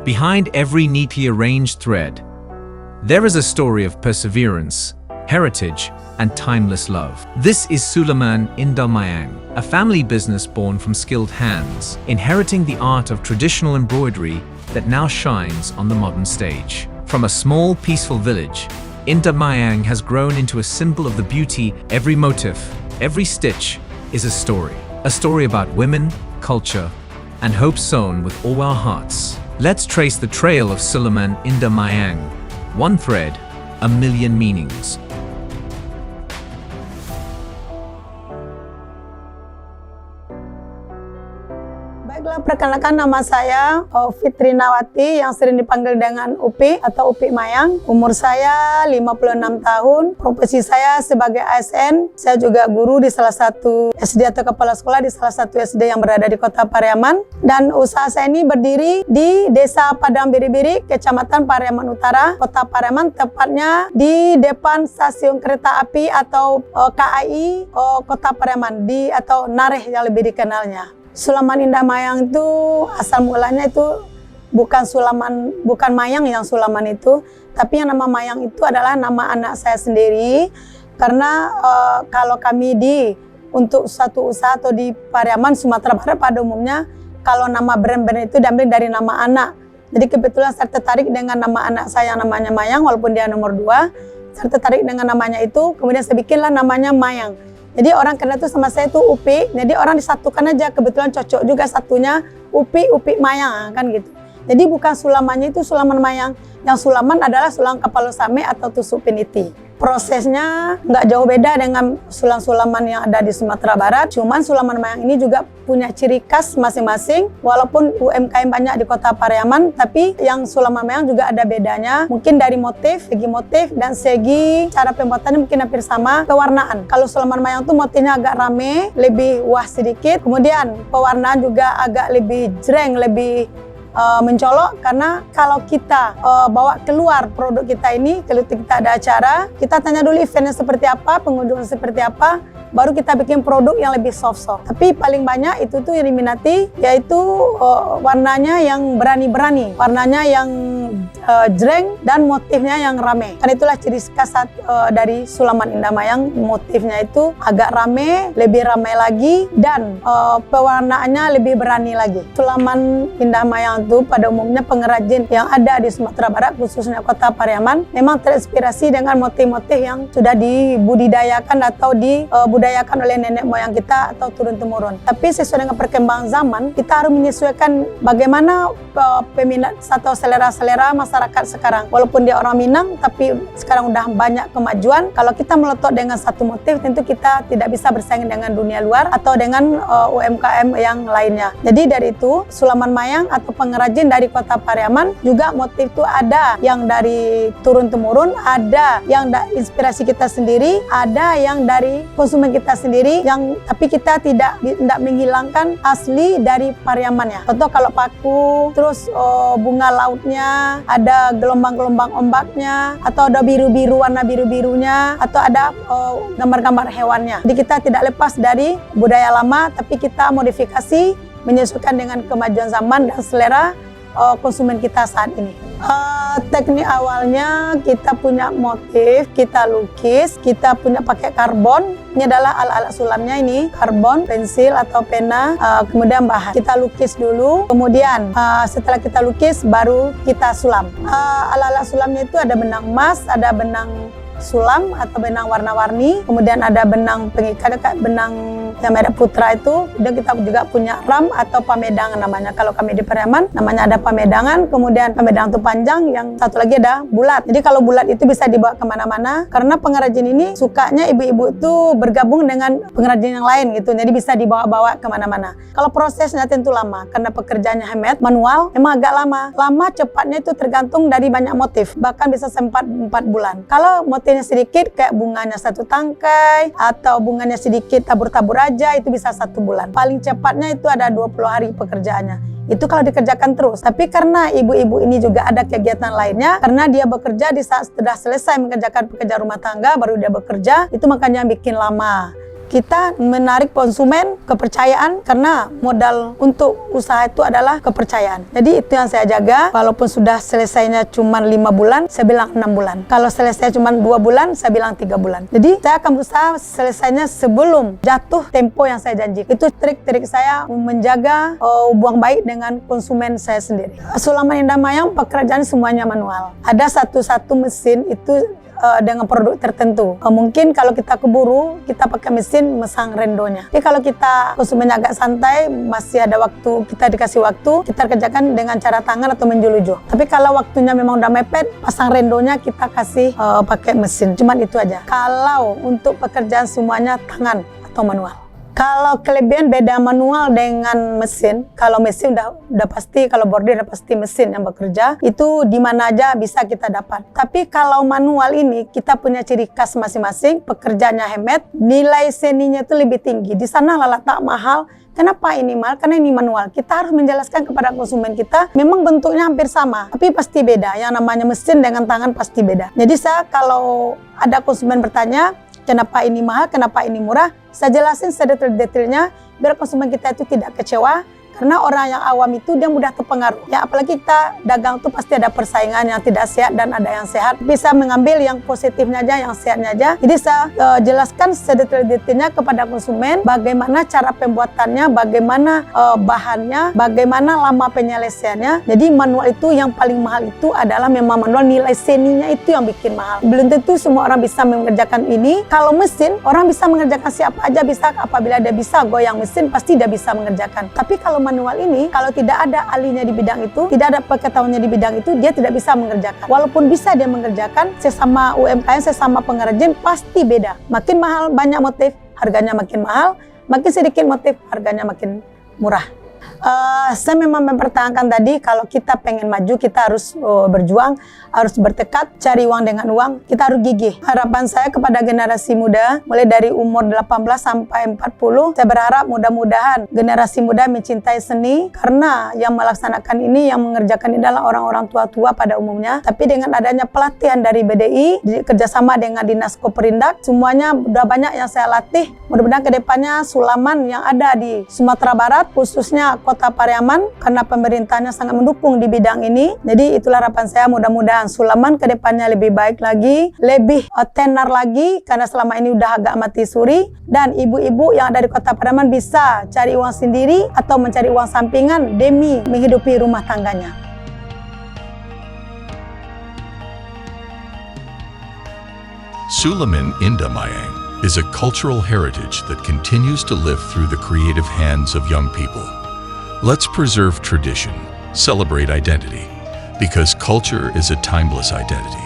Behind every neatly arranged thread, there is a story of perseverance, heritage, and timeless love. This is Sulaiman Indah Mayang, a family business born from skilled hands, inheriting the art of traditional embroidery that now shines on the modern stage. From a small, peaceful village, Indah Mayang has grown into a symbol of the beauty. Every motif, every stitch is a story about women, culture, and hope sown with all our hearts. Let's trace the trail of Sulaiman Indah Mayang. One thread, a million meanings. Baiklah, perkenalkan nama saya Fitri Nawati yang sering dipanggil dengan Upi atau Upi Mayang. Umur saya 56 tahun. Profesi saya sebagai ASN. Saya juga guru di salah satu SD atau kepala sekolah di salah satu SD yang berada di Kota Pariaman. Dan usaha saya ini berdiri di Desa Padang Biri-Biri, Kecamatan Pariaman Utara, Kota Pariaman, tepatnya di depan stasiun kereta api atau KAI Kota Pariaman atau Nareh yang lebih dikenalnya. Sulaiman Indah Mayang itu asal mulanya itu bukan Mayang yang Sulaiman itu, tapi yang nama Mayang itu adalah nama anak saya sendiri. Karena kalau kami untuk satu usaha atau di Pariaman, Sumatera Barat pada umumnya, kalau nama brand-brand itu diambil dari nama anak. Jadi kebetulan saya tertarik dengan nama anak saya yang namanya Mayang, walaupun dia nomor 2. Saya tertarik dengan namanya itu, kemudian saya bikinlah namanya Mayang. Jadi orang kenal itu sama saya itu Upi, jadi orang disatukan aja, kebetulan cocok juga satunya Upi Mayang kan gitu. Jadi bukan Sulaimannya itu Sulaiman Mayang, yang Sulaiman adalah sulam kapal same atau tusuk piniti. Prosesnya nggak jauh beda dengan sulam-sulaman yang ada di Sumatera Barat, cuman Sulaiman Mayang ini juga punya ciri khas masing-masing. Walaupun UMKM banyak di Kota Pariaman, tapi yang Sulaiman Mayang juga ada bedanya. Mungkin dari segi motif dan segi cara pembuatannya mungkin hampir sama. Pewarnaan, kalau Sulaiman Mayang tuh motifnya agak rame, lebih wah sedikit. Kemudian pewarnaan juga agak lebih jreng, lebih mencolok, karena kalau kita bawa keluar produk kita ini, kalau kita ada acara, kita tanya dulu eventnya seperti apa, pengunjungnya seperti apa, baru kita bikin produk yang lebih soft. Tapi paling banyak itu tuh yang diminati, yaitu warnanya yang berani-berani, warnanya yang jreng dan motifnya yang rame. Kan itulah ciri khas dari Sulaiman Indah Mayang, motifnya itu agak rame, lebih rame lagi, dan pewarnaannya lebih berani lagi. Sulaiman Indah Mayang itu pada umumnya pengrajin yang ada di Sumatera Barat, khususnya Kota Pariaman, memang terinspirasi dengan motif-motif yang sudah dibudidayakan atau dibudayakan oleh nenek moyang kita atau turun-temurun. Tapi sesuai dengan perkembangan zaman, kita harus menyesuaikan bagaimana peminat atau selera-selera masyarakat sekarang. Walaupun dia orang Minang, tapi sekarang udah banyak kemajuan. Kalau kita meletot dengan satu motif, tentu kita tidak bisa bersaing dengan dunia luar atau dengan UMKM yang lainnya. Jadi dari itu, Sulaiman Mayang atau pengrajin dari Kota Pariaman juga motif itu ada yang dari turun-temurun, ada yang inspirasi kita sendiri, ada yang dari konsumen kita sendiri, yang tapi kita tidak menghilangkan asli dari Pariamannya. Contoh kalau paku, terus bunga lautnya, ada gelombang-gelombang ombaknya, atau ada biru-biru, warna biru-birunya, atau ada gambar-gambar hewannya. Jadi kita tidak lepas dari budaya lama, tapi kita modifikasi menyesuaikan dengan kemajuan zaman dan selera konsumen kita saat ini. Teknik awalnya kita punya motif, kita lukis, kita punya pakai karbon. Ini adalah alat-alat sulamnya ini, karbon, pensil atau pena, kemudian bahan. Kita lukis dulu, kemudian setelah kita lukis baru kita sulam. Alat-alat sulamnya itu ada benang emas, ada benang sulam atau benang warna-warni, kemudian ada benang pengikat, benang yang merah putra itu, dan kita juga punya ram atau pamedangan namanya. Kalau kami di Pariaman namanya ada pamedangan, kemudian pamedangan itu panjang, yang satu lagi ada bulat. Jadi kalau bulat itu bisa dibawa kemana-mana, karena pengrajin ini sukanya ibu-ibu itu bergabung dengan pengrajin yang lain gitu, jadi bisa dibawa-bawa kemana-mana. Kalau prosesnya tentu lama, karena pekerjaannya handmade, manual, memang agak lama. Lama cepatnya itu tergantung dari banyak motif, bahkan bisa sempat 4 bulan. Kalau motifnya sedikit, kayak bunganya satu tangkai, atau bunganya sedikit tabur-tabur aja, itu bisa 1 bulan. Paling cepatnya itu ada 20 hari pekerjaannya. Itu kalau dikerjakan terus. Tapi karena ibu-ibu ini juga ada kegiatan lainnya, karena dia bekerja di saat sudah selesai mengerjakan pekerjaan rumah tangga, baru dia bekerja, itu makanya bikin lama. kita menarik konsumen kepercayaan, karena modal untuk usaha itu adalah kepercayaan. Jadi itu yang saya jaga. Walaupun sudah selesainya cuma 5 bulan, saya bilang 6 bulan. Kalau selesai cuma 2 bulan, saya bilang 3 bulan. Jadi saya akan berusaha selesainya sebelum jatuh tempo yang saya janji. Itu trik-trik saya menjaga hubungan baik dengan konsumen saya sendiri. Sulaiman Indah Mayang pekerjaan semuanya manual. Ada satu mesin itu dengan produk tertentu. Mungkin kalau kita keburu, kita pakai mesin mesang rendonya. Tapi kalau kita konsumennya agak santai, masih ada waktu, kita dikasih waktu, kita kerjakan dengan cara tangan atau menjulujo. Tapi kalau waktunya memang udah mepet, pasang rendonya kita kasih pakai mesin. Cuman itu aja. Kalau untuk pekerjaan semuanya tangan atau manual. Kalau kelebihan beda manual dengan mesin, kalau mesin udah pasti, kalau bordir udah pasti mesin yang bekerja, itu di mana aja bisa kita dapat. Tapi kalau manual ini, kita punya ciri khas masing-masing, pekerjaannya hemat, nilai seninya itu lebih tinggi. Di sana letak mahal. Kenapa ini mahal? Karena ini manual. Kita harus menjelaskan kepada konsumen kita, memang bentuknya hampir sama, tapi pasti beda. Yang namanya mesin dengan tangan pasti beda. Jadi saya kalau ada konsumen bertanya, kenapa ini mahal, kenapa ini murah, saya jelasin sedetail-detailnya biar konsumen kita itu tidak kecewa. Karena orang yang awam itu dia mudah terpengaruh. Ya apalagi kita dagang itu pasti ada persaingan yang tidak sehat dan ada yang sehat. Bisa mengambil yang positifnya aja, yang sehatnya aja. Jadi saya jelaskan sedetail-detailnya kepada konsumen bagaimana cara pembuatannya, bagaimana bahannya, bagaimana lama penyelesaiannya. Jadi manual itu yang paling mahal itu adalah memang manual, nilai seninya itu yang bikin mahal. Belum tentu semua orang bisa mengerjakan ini. Kalau mesin, orang bisa mengerjakan siapa aja bisa. Apabila dia bisa goyang mesin, pasti dia bisa mengerjakan. Tapi kalau manual ini, kalau tidak ada ahlinya di bidang itu, tidak ada pengetahuannya di bidang itu, dia tidak bisa mengerjakan. Walaupun bisa dia mengerjakan, sesama UMKM, sesama pengrajin, pasti beda. Makin mahal, banyak motif, harganya makin mahal. Makin sedikit motif, harganya makin murah. Saya memang mempertahankan tadi, kalau kita pengen maju, kita harus berjuang, harus bertekad, cari uang dengan uang, kita harus gigih. Harapan saya kepada generasi muda, mulai dari umur 18 sampai 40, saya berharap mudah-mudahan generasi muda mencintai seni, karena yang melaksanakan ini, yang mengerjakan ini adalah orang-orang tua-tua pada umumnya. Tapi dengan adanya pelatihan dari BDI, kerjasama dengan Dinas Koperindak, semuanya udah banyak yang saya latih. Mudah-mudahan kedepannya Sulaiman yang ada di Sumatera Barat, khususnya Kota Pariaman, karena pemerintahnya sangat mendukung di bidang ini. Jadi itulah harapan saya, mudah-mudahan Sulaiman ke depannya lebih baik lagi, lebih tenar lagi, karena selama ini udah agak mati suri. Dan ibu-ibu yang ada di Kota Pariaman bisa cari uang sendiri atau mencari uang sampingan demi menghidupi rumah tangganya. Sulaiman Indah Mayang is a cultural heritage that continues to live through the creative hands of young people. Let's preserve tradition, celebrate identity, because culture is a timeless identity.